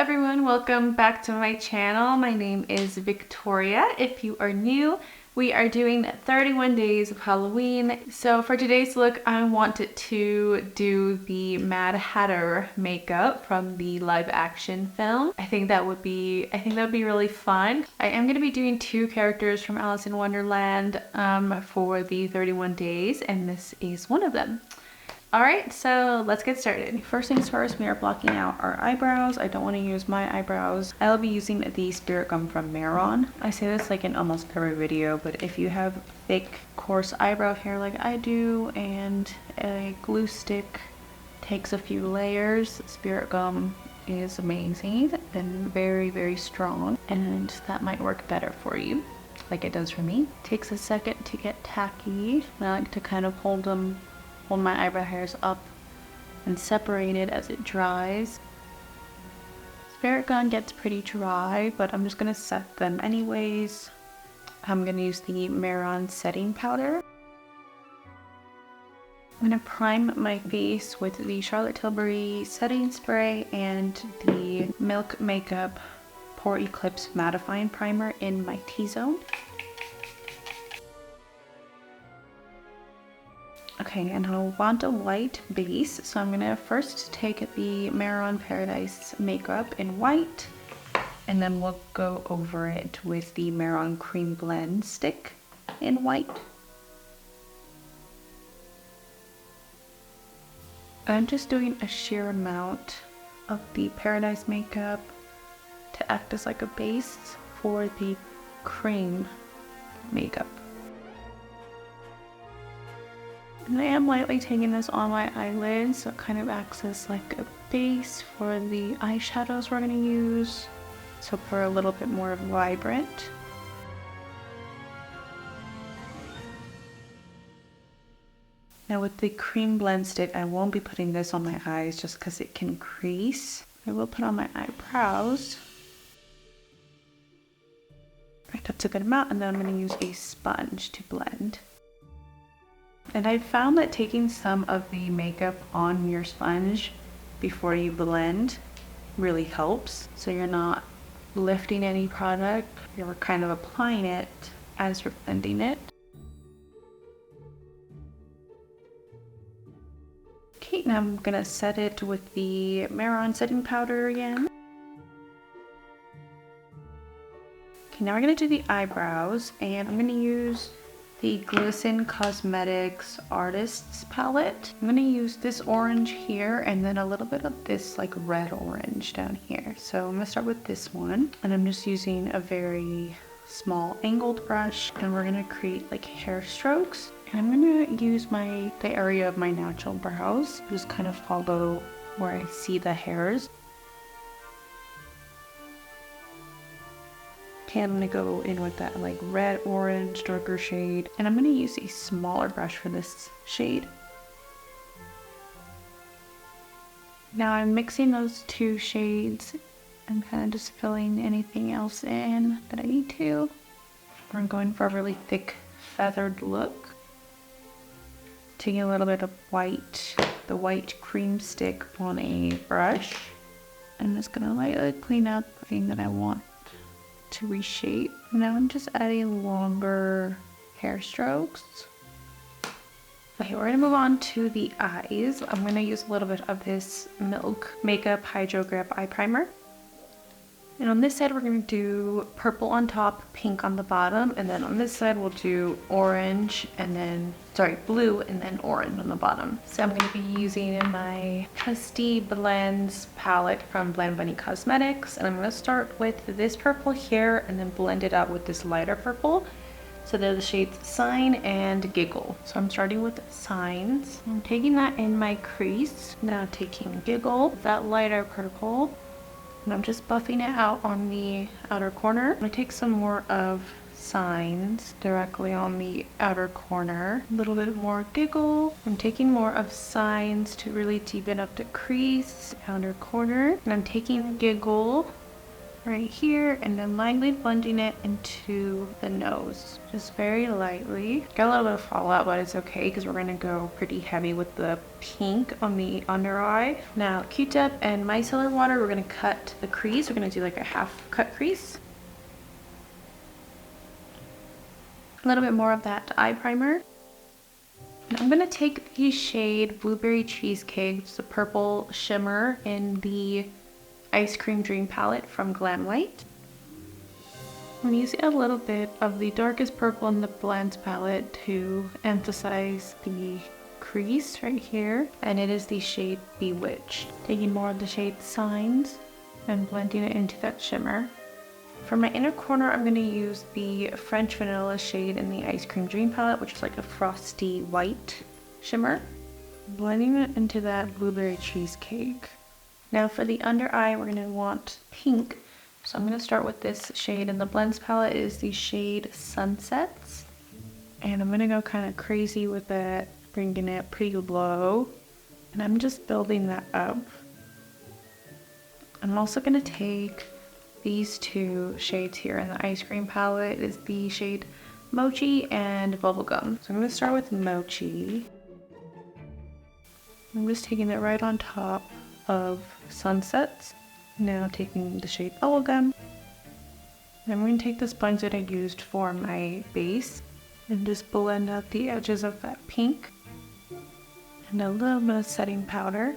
everyone, welcome back to my channel. My name is Victoria. If you are new, we are doing 31 days of Halloween. So for today's look, I wanted to do the Mad Hatter makeup from the live action film. I think that would be really fun. I am going to be doing two characters from Alice in Wonderland for the 31 days, and this is one of them. Alright, so let's get started. First things first, we are blocking out our eyebrows. I don't want to use my eyebrows. I'll be using the Spirit Gum from Maron. I say this like in almost every video, but if you have thick, coarse eyebrow hair like I do, and a glue stick takes a few layers, Spirit Gum is amazing and very, very strong, and that might work better for you, like it does for me. Takes a second to get tacky. I like to kind of hold my eyebrow hairs up and separate it as it dries. Spirit Gum gets pretty dry, but I'm just going to set them anyways. I'm going to use the Maron setting powder. I'm going to prime my face with the Charlotte Tilbury setting spray and the Milk Makeup Pore Eclipse mattifying primer in my T-zone. Okay, and I want a white base, so I'm gonna first take the Maron Paradise makeup in white, and then we'll go over it with the Maron Cream Blend stick in white. I'm just doing a sheer amount of the Paradise makeup to act as like a base for the cream makeup. And I am lightly taking this on my eyelids, so it kind of acts as like a base for the eyeshadows we're going to use, so for a little bit more vibrant. Now with the cream blend stick, I won't be putting this on my eyes just because it can crease. I will put on my eyebrows. Right, that's a good amount, and then I'm going to use a sponge to blend. And I found that taking some of the makeup on your sponge before you blend really helps. So you're not lifting any product, you're kind of applying it as you're blending it. Okay, now I'm gonna set it with the Maron setting powder again. Okay, now we're gonna do the eyebrows, and I'm gonna use the Glisten Cosmetics Artists palette. I'm going to use this orange here and then a little bit of this like red orange down here. So I'm going to start with this one, and I'm just using a very small angled brush, and we're going to create like hair strokes. And I'm going to use the area of my natural brows, just kind of follow where I see the hairs. I'm going to go in with that like red orange darker shade, and I'm going to use a smaller brush for this shade. Now I'm mixing those two shades and kind of just filling anything else in that I need to. We're going for a really thick feathered look. Taking a little bit of the white cream stick on a brush. I'm just going to lightly clean out the thing that I want to reshape. Now I'm just adding longer hair strokes. Okay, we're gonna move on to the eyes. I'm gonna use a little bit of this Milk Makeup Hydro Grip Eye Primer. And on this side we're gonna do purple on top, pink on the bottom, and then on this side we'll do orange and then, blue and then orange on the bottom. So I'm gonna be using my trusty blends palette from Blend Bunny Cosmetics, and I'm gonna start with this purple here and then blend it out with this lighter purple. So they're the shades Sign and Giggle. So I'm starting with Signs. I'm taking that in my crease. Now taking Giggle, that lighter purple, and I'm just buffing it out on the outer corner. I'm gonna take some more of Signs directly on the outer corner. A little bit more Giggle. I'm taking more of Signs to really deepen up the crease, outer corner. And I'm taking Giggle right here, and then lightly blending it into the nose, just very lightly. Got a little bit of fallout, but it's okay because we're gonna go pretty heavy with the pink on the under eye. Now Q-tip and micellar water, we're gonna cut the crease. We're gonna do like a half cut crease. A little bit more of that eye primer. And I'm gonna take the shade Blueberry Cheesecake, it's the purple shimmer in the Ice Cream Dream palette from Glamlight. I'm using a little bit of the darkest purple in the blends palette to emphasize the crease right here, and it is the shade Bewitched. Taking more of the shade Signs and blending it into that shimmer. For my inner corner, I'm going to use the French Vanilla shade in the Ice Cream Dream palette, which is like a frosty white shimmer. Blending it into that Blueberry Cheesecake. Now for the under eye, we're going to want pink. So I'm going to start with this shade in the blends palette. It is the shade Sunsets. And I'm going to go kind of crazy with it, bringing it pretty low. And I'm just building that up. I'm also going to take these two shades here in the ice cream palette. It is the shade Mochi and Bubblegum. So I'm going to start with Mochi. I'm just taking it right on top of Sunsets. Now taking the shade Bubblegum. And I'm going to take the sponge that I used for my base and just blend out the edges of that pink. And a little bit of setting powder.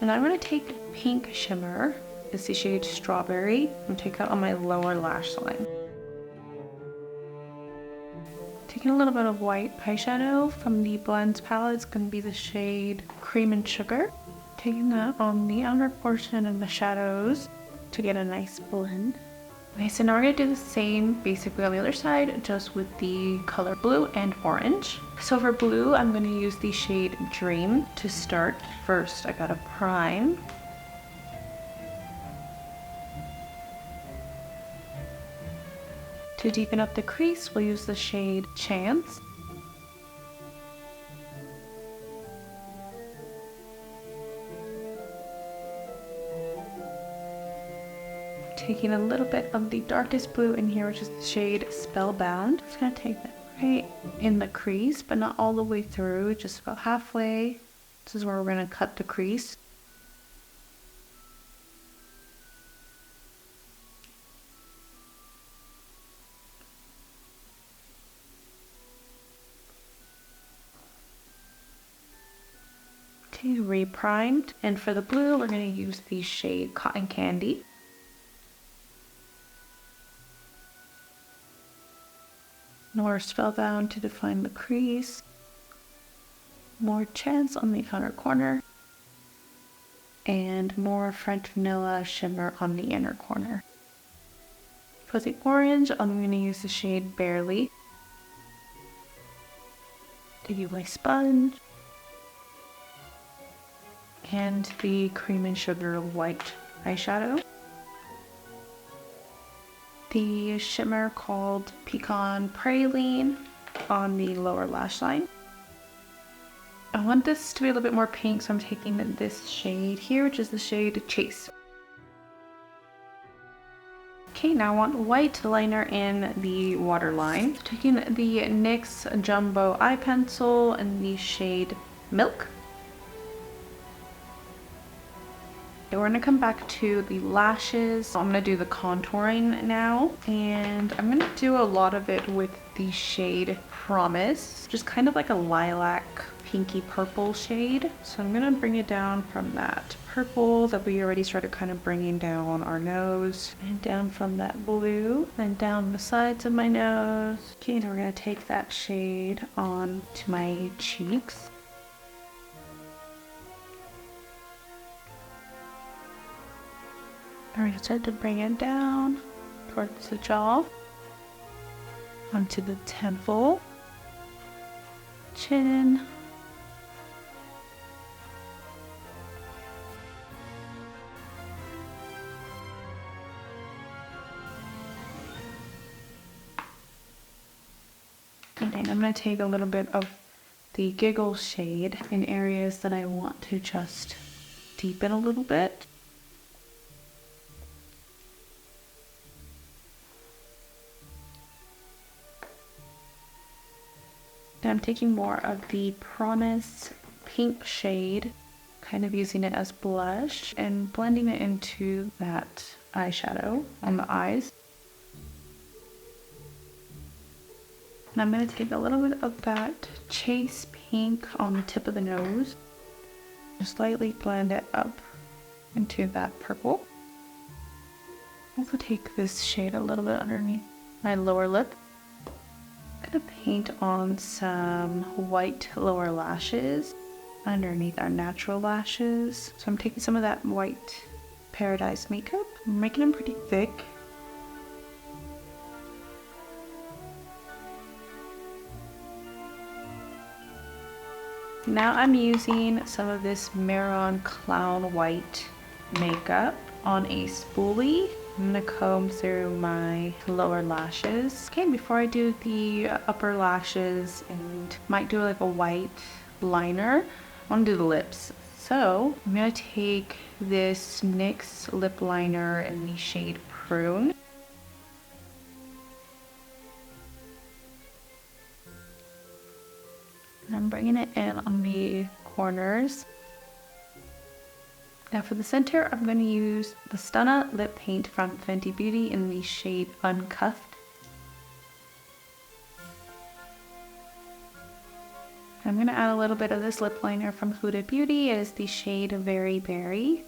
And I'm going to take pink shimmer. It's the shade Strawberry. I'm going to take that on my lower lash line. Taking a little bit of white eyeshadow from the blends palette. It's going to be the shade Cream and Sugar. Taking that on the outer portion of the shadows to get a nice blend. Okay, so now we're going to do the same basically on the other side, just with the color blue and orange. So for blue, I'm going to use the shade Dream to start. First, I got to prime. To deepen up the crease, we'll use the shade Chance. Taking a little bit of the darkest blue in here, which is the shade Spellbound. Just gonna take that right in the crease, but not all the way through, just about halfway. This is where we're gonna cut the crease. Okay, reprimed. And for the blue, we're gonna use the shade Cotton Candy. More Spellbound to define the crease. More Chance on the outer corner. And more French Vanilla shimmer on the inner corner. For the orange, I'm going to use the shade Barely. To use my sponge. And the Cream and Sugar white eyeshadow. The shimmer called Pecan Praline on the lower lash line. I want this to be a little bit more pink, so I'm taking this shade here, which is the shade Chase. Okay, now I want white liner in the waterline. Taking the NYX Jumbo Eye Pencil in the shade Milk. Okay, we're gonna come back to the lashes. So I'm gonna do the contouring now, and I'm gonna do a lot of it with the shade Promise, just kind of like a lilac pinky purple shade. So I'm gonna bring it down from that purple that we already started kind of bringing down our nose, and down from that blue, and down the sides of my nose. Okay, now we're gonna take that shade on to my cheeks. We're going to start to bring it down towards the jaw, onto the temple, chin, and then I'm going to take a little bit of the Giggle shade in areas that I want to just deepen a little bit. Okay, I'm taking more of the Promise pink shade, kind of using it as blush and blending it into that eyeshadow on the eyes. And I'm going to take a little bit of that Chase pink on the tip of the nose, just slightly blend it up into that purple. Also take this shade a little bit underneath my lower lip. I'm going to paint on some white lower lashes underneath our natural lashes. So I'm taking some of that white Paradise makeup, I'm making them pretty thick. Now I'm using some of this Maron Clown White makeup on a spoolie. I'm gonna comb through my lower lashes. Okay, before I do the upper lashes and might do like a white liner, I wanna do the lips. So I'm gonna take this NYX lip liner in the shade Prune. And I'm bringing it in on the corners. Now for the center, I'm going to use the Stunna lip paint from Fenty Beauty in the shade Uncuffed. I'm going to add a little bit of this lip liner from Huda Beauty. It is the shade Very Berry.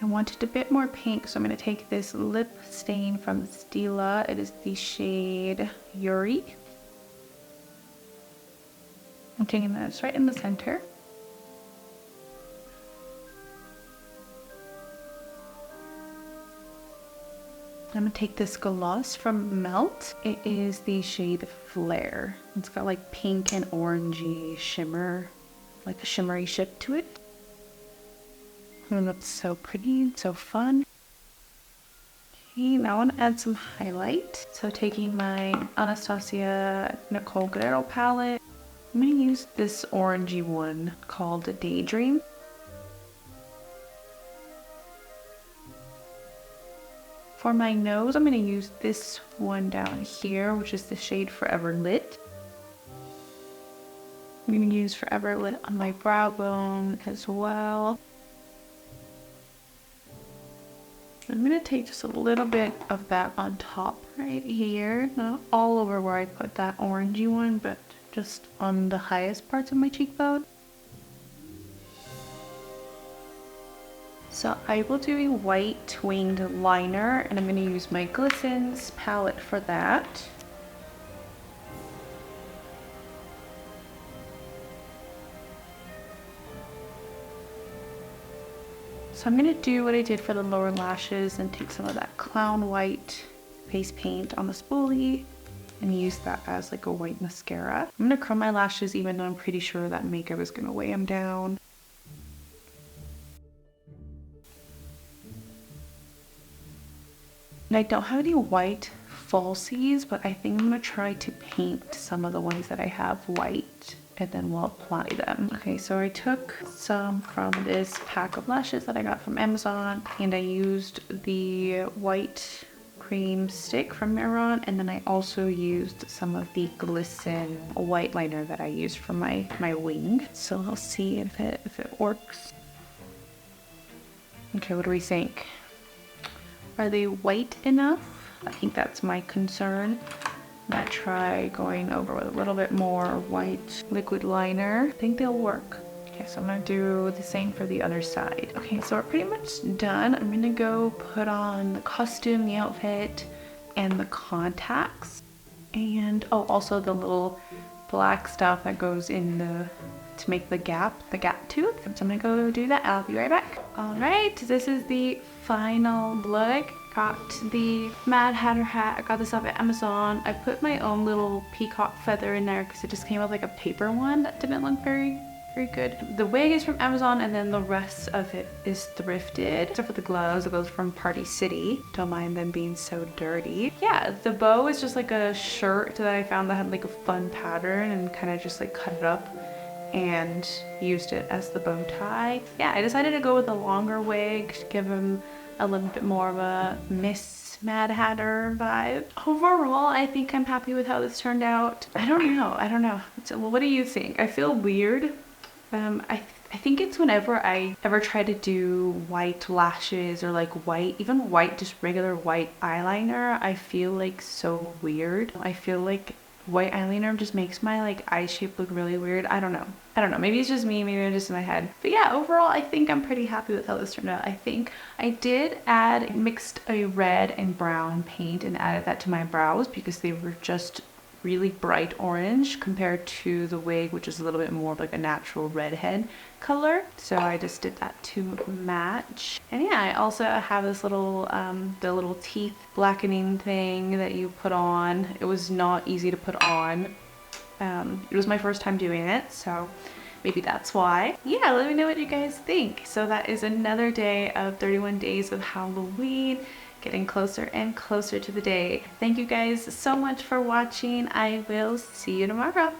I wanted a bit more pink, so I'm going to take this lip stain from Stila. It is the shade Yuri. I'm taking this right in the center. I'm gonna take this gloss from Melt. It is the shade Flare. It's got like pink and orangey shimmer, like a shimmery ship to it. And it looks so pretty and so fun. Okay, now I want to add some highlight. So taking my Anastasia Nicole Guerrero palette, I'm going to use this orangey one called Daydream. For my nose, I'm going to use this one down here, which is the shade Forever Lit. I'm going to use Forever Lit on my brow bone as well. I'm going to take just a little bit of that on top right here, not all over where I put that orangey one, but just on the highest parts of my cheekbone. So I will do a white winged liner, and I'm going to use my Glistens palette for that. So I'm going to do what I did for the lower lashes and take some of that Clown White face paint on the spoolie and use that as like a white mascara. I'm going to curl my lashes even though I'm pretty sure that makeup is going to weigh them down. And I don't have any white falsies, but I think I'm going to try to paint some of the ones that I have white and then we'll apply them. Okay, so I took some from this pack of lashes that I got from Amazon and I used the white cream stick from Maron, and then I also used some of the Glisten white liner that I used for my wing. So I'll see if it works. Okay, what do we think? Are they white enough? I think that's my concern. I'm gonna try going over with a little bit more white liquid liner. I think they'll work. Okay, so I'm gonna do the same for the other side. Okay, so we're pretty much done. I'm gonna go put on the costume, the outfit, and the contacts. And oh, also the little black stuff that goes in to make the gap tooth. So I'm gonna go do that. I'll be right back. All right, this is the final look. Got the Mad Hatter hat. I got this off at Amazon. I put my own little peacock feather in there because it just came with like a paper one that didn't look very good. The wig is from Amazon and then the rest of it is thrifted. Except for the gloves, it goes from Party City. Don't mind them being so dirty. Yeah, the bow is just like a shirt that I found that had like a fun pattern and kind of just like cut it up and used it as the bow tie. Yeah, I decided to go with a longer wig to give him a little bit more of a Miss Mad Hatter vibe. Overall, I think I'm happy with how this turned out. I don't know. So, well, what do you think? I feel weird. I think it's whenever I ever try to do white lashes or like white, even white, just regular white eyeliner, I feel like so weird. I feel like white eyeliner just makes my like eye shape look really weird. I don't know. Maybe it's just me, maybe I'm just in my head. But yeah, overall, I think I'm pretty happy with how this turned out. I think I did mixed a red and brown paint and added that to my brows because they were just really bright orange compared to the wig, which is a little bit more like a natural redhead color. So I just did that to match. And yeah, I also have this little the little teeth blackening thing that you put on. It was not easy to put on. It was my first time doing it, so maybe that's why. Yeah, let me know what you guys think. So that is another day of 31 days of Halloween, getting closer and closer to the day. Thank you guys so much for watching. I will see you tomorrow.